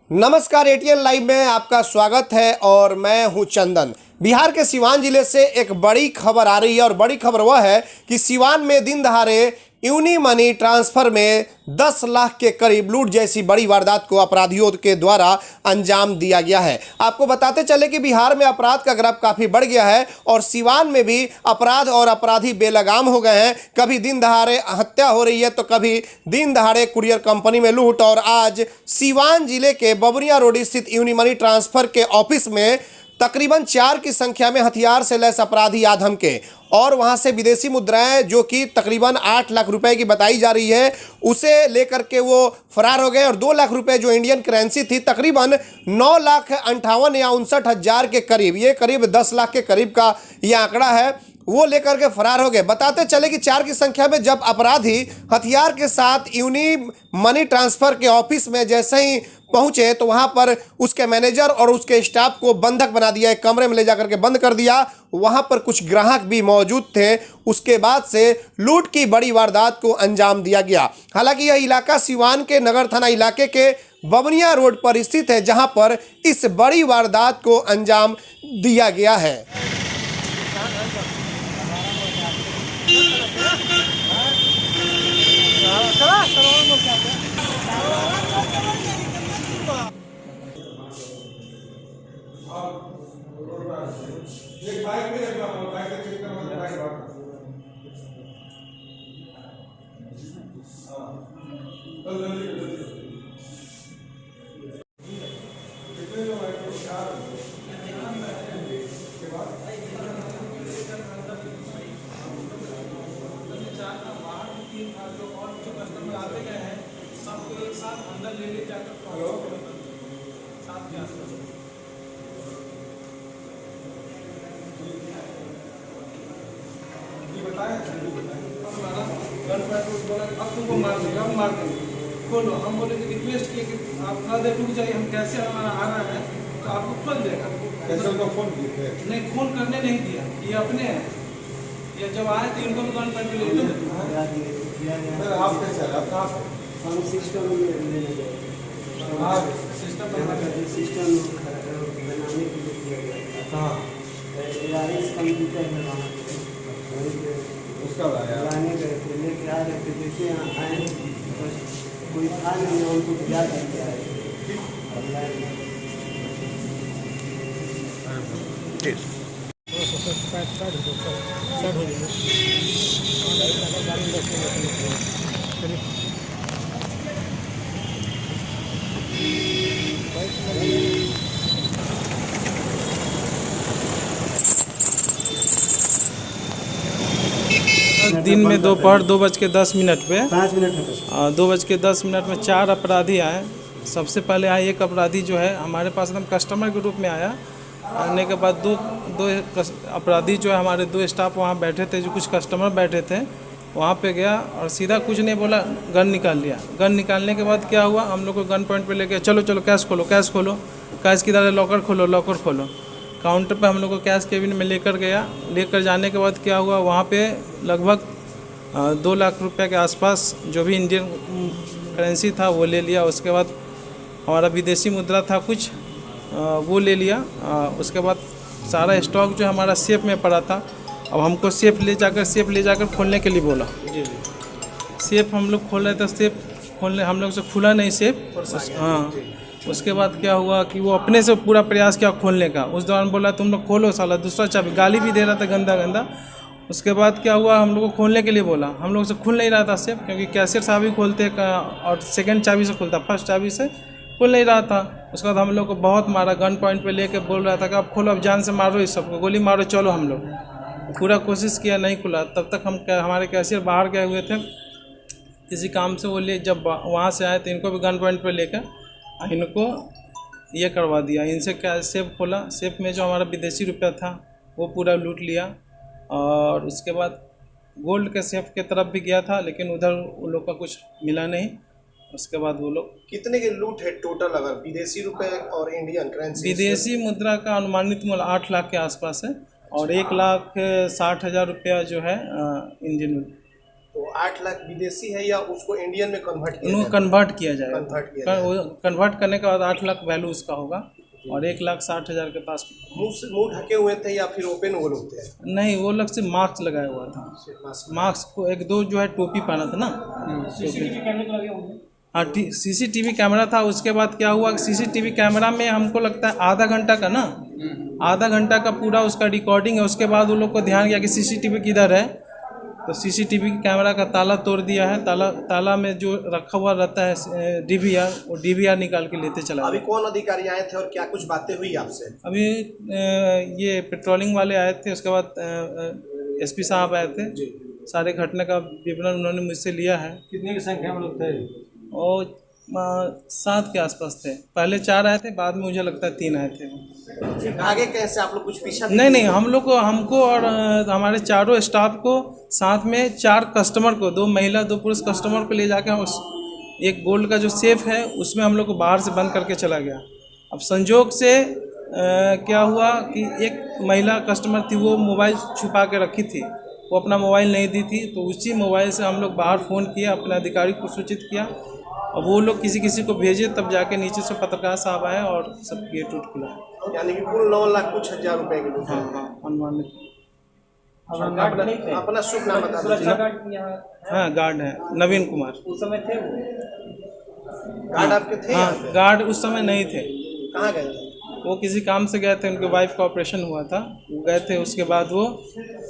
नमस्कार, ATN live में आपका स्वागत है और मैं हूं चंदन। बिहार के सिवान जिले से एक बड़ी खबर आ रही है और बड़ी खबर वह है कि सिवान में दिन दहाड़े यूनी मनी ट्रांसफर में 10 लाख के करीब लूट जैसी बड़ी वारदात को अपराधियों के द्वारा अंजाम दिया गया है। आपको बताते चले कि बिहार में अपराध का ग्राफ काफ़ी बढ़ गया है और सिवान में भी अपराध और अपराधी बेलगाम हो गए हैं। कभी दिन दहाड़े हत्या हो रही है तो कभी दिन दहाड़े कुरियर कंपनी में लूट। और आज सिवान जिले के बबुरिया रोड स्थित यूनी मनी ट्रांसफर के ऑफिस में तकरीबन 4 की संख्या में हथियार से लैस अपराधी आधम के और वहां से विदेशी मुद्राएं जो कि तकरीबन 8 लाख रुपए की बताई जा रही है उसे लेकर के वो फरार हो गए। और 2 लाख रुपए जो इंडियन करेंसी थी, तकरीबन 9,58,000 या 59,000 के करीब, ये करीब 10 लाख के करीब का ये आंकड़ा है, वो लेकर के फरार हो गए। बताते चले कि 4 की संख्या में जब अपराधी हथियार के साथ यूनी मनी ट्रांसफर के ऑफिस में जैसे ही पहुंचे तो वहां पर उसके मैनेजर और उसके स्टाफ को बंधक बना दिया, एक कमरे में ले जाकर के बंद कर दिया। वहां पर कुछ ग्राहक भी मौजूद थे। उसके बाद से लूट की बड़ी वारदात को अंजाम दिया गया। हालांकि यह इलाका सिवान के नगर थाना इलाके के बबुरिया रोड पर स्थित है, जहां पर इस बड़ी वारदात को अंजाम दिया गया है। एक बाइक भी रखना, बाइक से चेक करना, बाइक रखना। हां जल्दी कितने लोग आए थे? 4 के बाद 4 का बाहर 3 था जो और जो कस्टमर आते गए हैं सबको एक साथ अंदर ले जाकर हेलो 7 के आसपास अब तुमको मार देंगे, अब मार देंगे, खोलो। हम बोले कि रिक्वेस्ट किए कि आप थोड़ा देर रुक जाइए, हम कैसे हमारा आ रहा है तो आपको खोल देगा। कैसे उनको फोन किए? नहीं, फोन करने नहीं दिया, ये अपने हैं। ये जब आए तो इनको भी गन पॉइंट पे ले लीजिए। आप कैसे आप कहाँ से? हम सिस्टम में सिस्टम बनाने के लिए किया गया। हाँ, कंप्यूटर में उसका लाने गए थे, लेके आ रहे थे। जैसे यहाँ आए बस कोई था नहीं, उनको क्या करके आए दिन में दोपहर 2:10 पे 5 मिनट में 2:10 में 4 अपराधी आए। सबसे पहले आए एक अपराधी जो है हमारे पास एकदम कस्टमर के रूप में आया। आने के बाद दो अपराधी जो है, हमारे 2 स्टाफ वहाँ बैठे थे, जो कुछ कस्टमर बैठे थे, वहाँ पे गया और सीधा कुछ नहीं बोला, गन निकाल लिया। गन निकालने के बाद क्या हुआ, हम लोग को गन पॉइंट पे लेके चलो चलो कैश खोलो, कैश खोलो, कैश किधर है, लॉकर खोलो, लॉकर खोलो। काउंटर पे हम लोग को कैश केबिन में लेकर गया। लेकर जाने के बाद क्या हुआ, वहाँ पे लगभग 2 लाख रुपए के आसपास जो भी इंडियन करेंसी था वो ले लिया। उसके बाद हमारा विदेशी मुद्रा था कुछ, वो ले लिया। उसके बाद सारा स्टॉक जो हमारा सेफ में पड़ा था, अब हमको सेफ ले जाकर खोलने के लिए बोला। सेफ हम लोग खोल रहे थे, सेफ खोलने हम लोग से खुला नहीं सेफ। हाँ, उसके बाद क्या हुआ कि वो अपने से पूरा प्रयास किया खोलने का। उस दौरान बोला तुम लोग खोलो साला, दूसरा चाबी, गाली भी दे रहा था गंदा गंदा। उसके बाद क्या हुआ, हम लोग को खोलने के लिए बोला, हम लोग से खुल नहीं रहा था सेफ, क्योंकि कैशियर साहब ही खोलते और सेकंड चाबी से खुलता, फर्स्ट चाबी से खुल नहीं रहा था। उसके बाद हम लोग को बहुत मारा, गन पॉइंट पे लेके बोल रहा था कि अब खोलो, अब जान से मारो इस सबको, गोली मारो, चलो। हम लोग पूरा कोशिश किया, नहीं खुला। तब तक हमारे कैशियर बाहर गए हुए थे किसी काम से। वो ले जब वहाँ से आए तो इनको भी गन पॉइंट पे लेकर इनको ये करवा दिया। इनसे क्या सेफ खोला, सेफ में जो हमारा विदेशी रुपया था वो पूरा लूट लिया। और उसके बाद गोल्ड के सेफ के तरफ भी गया था, लेकिन उधर वो लोग का कुछ मिला नहीं। उसके बाद वो लोग कितने के लूट है टोटल, अगर विदेशी रुपए और इंडियन करेंसी? विदेशी मुद्रा का अनुमानित मूल्य 8 लाख के आसपास है और 1,60,000 रुपया जो है इंडियन तो 8 लाख विदेशी है या उसको इंडियन में कन्वर्ट किया उनको जाएगा? कन्वर्ट किया जाएगा। कन्वर्ट किया जाएगा। कन्वर्ट करने के बाद 8 लाख वैल्यू उसका होगा और 1,60,000 के पास। मुंह ढके हुए थे या फिर ओपन वो लोग थे? नहीं, वो लोग से मास्क लगाया हुआ था। मास्क को एक दो जो है टोपी पहना था ना। हाँ, सीसीटीवी कैमरा था। उसके बाद क्या हुआ, सीसीटीवी कैमरा में हमको लगता है आधा घंटा का ना, आधा घंटा का पूरा उसका रिकॉर्डिंग है। उसके बाद उन लोग को ध्यान गया कि सीसीटीवी किधर है, तो सीसीटीवी कैमरा का ताला तोड़ दिया है। ताला में जो रखा हुआ रहता है डीवीआर, वो डीवीआर निकाल के लेते चला अभी गया। कौन अधिकारी आए थे और क्या कुछ बातें हुई आपसे? अभी ये पेट्रोलिंग वाले आए थे, उसके बाद एसपी साहब आए थे। सारे घटना का विवरण उन्होंने मुझसे लिया है। कितने की संख्या में लोग थे? और 7 के आसपास थे। पहले 4 आए थे, बाद में मुझे लगता है 3 आए थे। आगे कैसे आप लोग कुछ पीछा? नहीं, हमको और हमारे चारों स्टाफ को साथ में 4 कस्टमर को, 2 महिला 2 पुरुष कस्टमर को ले जाके उस एक गोल्ड का जो सेफ है उसमें हम लोग को बाहर से बंद करके चला गया। अब संजोग से क्या हुआ कि एक महिला कस्टमर थी, वो मोबाइल छुपा के रखी थी, वो अपना मोबाइल नहीं दी थी। तो उसी मोबाइल से हम लोग बाहर फ़ोन किया, अपने अधिकारी को सूचित किया और वो लोग किसी को भेजे, तब जाके नीचे से पत्रकार साहब आए और सब गेट उठ खुला। यानी कि कुल 9 लाख कुछ हजार रुपए के लोग? हाँ, अनुमानित। अपना शुभ नाम बता दीजिए। हाँ, गार्ड है नवीन कुमार। उस समय थे वो? गार्ड आपके थे? हाँ, गार्ड उस समय नहीं थे। कहाँ गए थे? वो किसी काम से गए थे, उनके वाइफ का ऑपरेशन हुआ था, वो गए थे। उसके बाद वो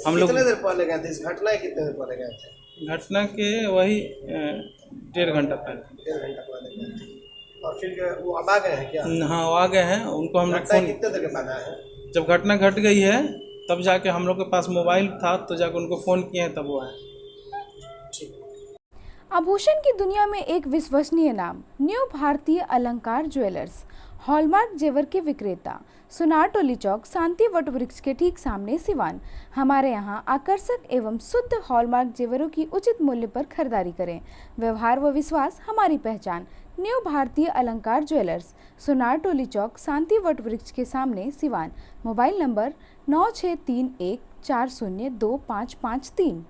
हम लोग कितने देर पहले गए थे? इस घटना के कितने देर पहले गए थे? घटना के वही 1.5 घंटा पहले। 1.5 घंटा पहले गए थे। और फिर वो अब आ गए हैं क्या? हाँ, वो आ गए हैं। उनको हम लोग घटना फोन, कितने देर के बाद आए हैं? जब घटना घट गई है तब जाके हम लोग के पास मोबाइल था, तो जाके उनको फ़ोन किए हैं, तब वो आए। आभूषण की दुनिया में एक विश्वसनीय नाम, न्यू भारतीय अलंकार ज्वेलर्स, हॉलमार्क जेवर के विक्रेता, सुनार टोली चौक, शांति वट वृक्ष के ठीक सामने सिवान। हमारे यहाँ आकर्षक एवं शुद्ध हॉलमार्क जेवरों की उचित मूल्य पर खरीदारी करें। व्यवहार व विश्वास हमारी पहचान। न्यू भारतीय अलंकार ज्वेलर्स, सुनार टोली चौक, शांति वट वृक्ष के सामने सिवान। Mobile number 9631402553।